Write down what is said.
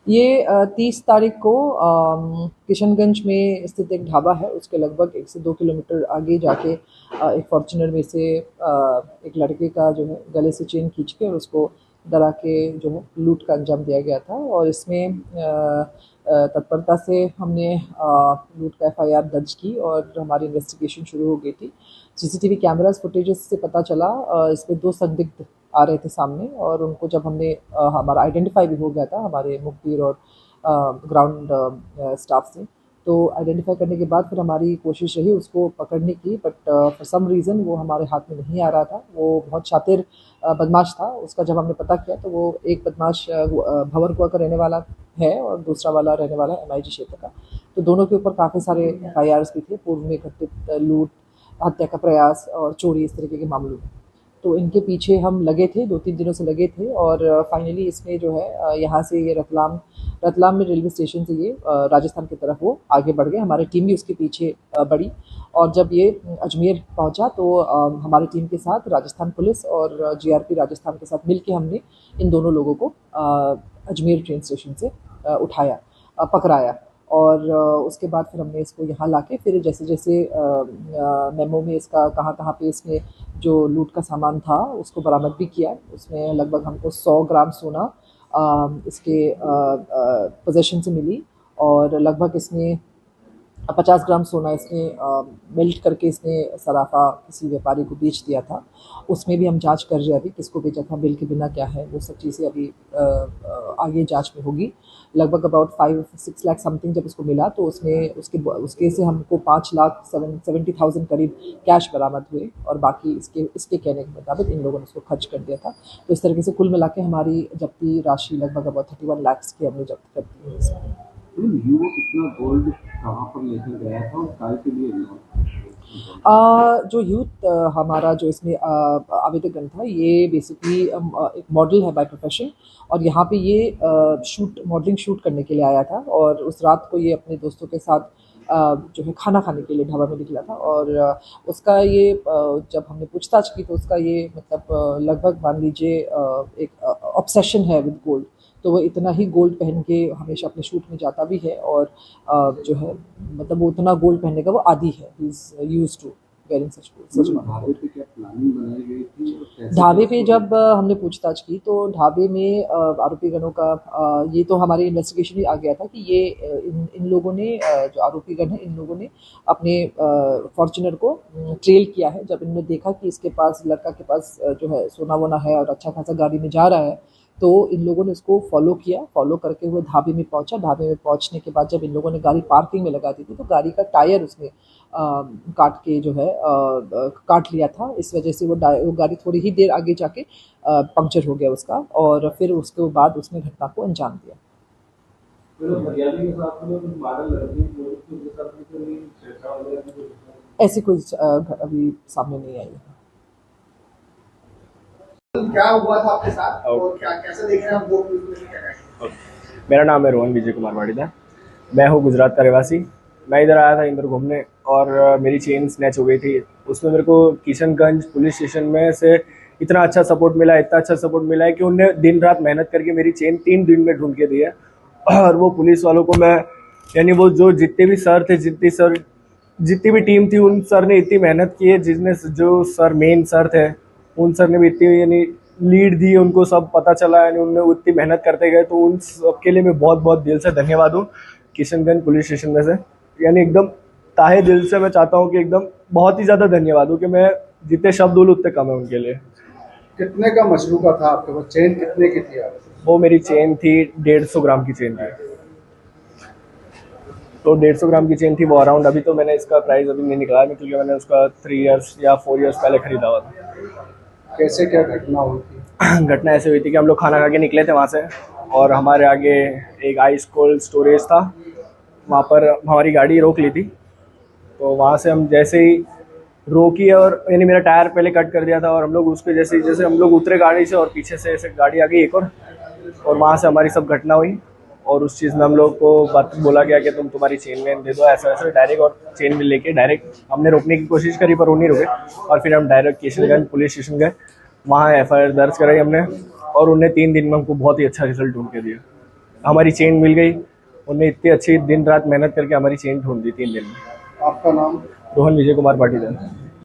ये 30 तारीख को किशनगंज में स्थित एक ढाबा है, उसके लगभग 1 से 2 किलोमीटर आगे जाके एक फॉर्च्यूनर में से एक लड़के का जो है गले से चेन खींच के और उसको डरा के जो है लूट का अंजाम दिया गया था। और इसमें तत्परता से हमने लूट का एफआईआर दर्ज की और हमारी इन्वेस्टिगेशन शुरू हो गई थी। सीसीटीवी कैमरास फुटेजेस से पता चला इसमें 2 संदिग्ध आ रहे थे सामने, और उनको जब हमने हमारा आइडेंटिफाई भी हो गया था हमारे मुखबिर और ग्राउंड स्टाफ से, तो आइडेंटिफाई करने के बाद फिर हमारी कोशिश रही उसको पकड़ने की, बट फॉर सम रीज़न वो हमारे हाथ में नहीं आ रहा था। वो बहुत शातिर बदमाश था। उसका जब हमने पता किया तो वो एक बदमाश भंवरकुआ का रहने वाला है और दूसरा वाला रहने वाला है एमआईजी क्षेत्र का। तो दोनों के ऊपर काफ़ी सारे एफआईआर्स भी थे पूर्व में घटित लूट, हत्या का प्रयास और चोरी, इस तरीके के मामलों में। तो इनके पीछे हम लगे थे, 2-3 दिनों से लगे थे, और फाइनली इसमें जो है यहाँ से ये रतलाम में रेलवे स्टेशन से ये राजस्थान की तरफ वो आगे बढ़ गए। हमारी टीम भी उसके पीछे बढ़ी, और जब ये अजमेर पहुँचा तो हमारी टीम के साथ राजस्थान पुलिस और जीआरपी राजस्थान के साथ मिलके हमने इन दोनों लोगों को अजमेर ट्रेन स्टेशन से उठाया, पकड़ाया। और उसके बाद फिर हमने इसको यहाँ लाके फिर जैसे जैसे मेमो में इसका कहाँ कहाँ पे इसमें जो लूट का सामान था उसको बरामद भी किया। उसमें लगभग हमको 100 ग्राम सोना इसके पोजेशन से मिली, और लगभग इसने 50 ग्राम सोना इसने मेल्ट करके इसने सराफा किसी व्यापारी को बेच दिया था। उसमें भी हम जांच कर रहे हैं अभी, किसको बेचा था, बिल के बिना क्या है, वो सब चीज़ें अभी आगे जांच में होगी। लगभग अबाउट 5-6 लाख समथिंग जब उसको मिला तो उसमें उसके से हमको 5,70,000 करीब कैश बरामद हुए, और बाकी इसके कहने के मुताबिक इन लोगों ने उसको खर्च कर दिया था। तो इस तरीके से कुल मिला के हमारी जब्ती राशि लगभग अबाउट 31 लाख की हमने जब्त कर दी है इसमें। युवक इतना गोल्ड कहाँ पर लेकर गया था और काय के लिए लिया? जो यूथ हमारा जो इसमें आवेदकगण था, ये बेसिकली एक मॉडल है बाय प्रोफेशन, और यहाँ पे ये मॉडलिंग शूट करने के लिए आया था, और उस रात को ये अपने दोस्तों के साथ जो है खाना खाने के लिए ढाबा में निकला था। और उसका ये जब हमने पूछताछ की तो उसका ये मतलब लगभग मान लीजिए एक ऑब्सेशन है विद गोल्ड। तो वो इतना ही गोल्ड पहन के हमेशा अपने शूट में जाता भी है, और जो है मतलब वो उतना गोल्ड पहनने का वो आदी है, he is used to wearing such ढाबे पे क्या प्लानिंग बनाई गई थी और कैसे ढाबे पे जब हमने पूछताछ की तो ढाबे में आरोपी गणों का ये तो हमारे इन्वेस्टिगेशन में आ गया था कि ये इन लोगों ने जो आरोपी गण है, इन लोगों ने अपने फॉर्च्यूनर को ट्रेल किया है। जब इन्होंने देखा कि इसके पास, लड़का के पास जो है सोना वोना है और अच्छा खासा गाड़ी में जा रहा है, तो इन लोगों ने उसको फॉलो किया। फॉलो करके हुए ढाबे में पहुंचा। ढाबे में पहुंचने के बाद जब इन लोगों ने गाड़ी पार्किंग में लगा दी थी तो गाड़ी का टायर उसने काट के जो है काट लिया था। इस वजह से वो गाड़ी थोड़ी ही देर आगे जाके पंक्चर हो गया उसका, और फिर उसके बाद उसने घटना को अंजाम दिया। ऐसी कोई अभी सामने नहीं आई है। क्या हुआ था आपके साथ और क्या कैसे देख रहे हैं आप दो क्या? मेरा नाम है रोहन विजय कुमार वाडिदा। मैं हूँ गुजरात का रहवासी। मैं इधर आया था इंदौर घूमने, और मेरी चेन स्नैच हो गई थी। उसमें मेरे को किशनगंज पुलिस स्टेशन में से इतना अच्छा सपोर्ट मिला, इतना अच्छा सपोर्ट मिला है कि उनने दिन रात मेहनत करके मेरी चेन 3 दिन में ढूंढ के दी है। और वो पुलिस वालों को मैं, यानी वो जो जितने भी सर थे, जितनी भी टीम थी, उन सर ने इतनी मेहनत की है, जिसने जो सर मेन सर थे उन सर ने भी इतनी यानी लीड दी, उनको सब पता चला, यानी उनने इतनी मेहनत करते गए। तो उन सबके लिए मैं बहुत बहुत दिल से धन्यवाद हूँ किशनगंज पुलिस स्टेशन में से, यानी एकदम ताहे दिल से मैं चाहता हूँ कि एकदम बहुत ही ज़्यादा धन्यवाद हूँ कि मैं जितने शब्द बोलूँ उतने कम है उनके लिए। कितने का मशरूका था आपके पास? चेन कितने की थी आप? वो मेरी चेन थी 150 ग्राम की चेन थी। तो 150 ग्राम की चेन थी वो अराउंड, अभी तो मैंने इसका प्राइस अभी नहीं निकाला क्योंकि मैंने उसका 3 इयर्स या 4 इयर्स पहले खरीदा हुआ था। कैसे क्या घटना हुई थी? घटना ऐसे हुई थी कि हम लोग खाना खा के निकले थे वहाँ से, और हमारे आगे एक आइस कोल्ड स्टोरेज था, वहाँ पर हमारी गाड़ी रोक ली थी। तो वहाँ से हम जैसे ही रोकी, और यानी मेरा टायर पहले कट कर दिया था, और हम लोग उसके जैसे हम लोग उतरे गाड़ी से, और पीछे से ऐसे गाड़ी आ गई एक और वहाँ से हमारी सब घटना हुई। और उस चीज़ में हम लोग को बात बोला गया कि तुम्हारी चेन वेन दे दो, ऐसा वैसा डायरेक्ट, और चेन में लेके डायरेक्ट हमने रोकने की कोशिश करी पर वो नहीं रुके, और फिर हम डायरेक्ट किशनगंज पुलिस स्टेशन गए, वहाँ एफआईआर दर्ज कराई हमने, और उन्हें 3 दिन में हमको बहुत ही अच्छा रिजल्ट ढूंढ के दिया। हमारी चेन मिल गई। उन्होंने इतनी अच्छी दिन रात मेहनत करके हमारी चेन ढूंढ दी 3 दिन में। आपका नाम? रोहन विजय कुमार पाटीदार।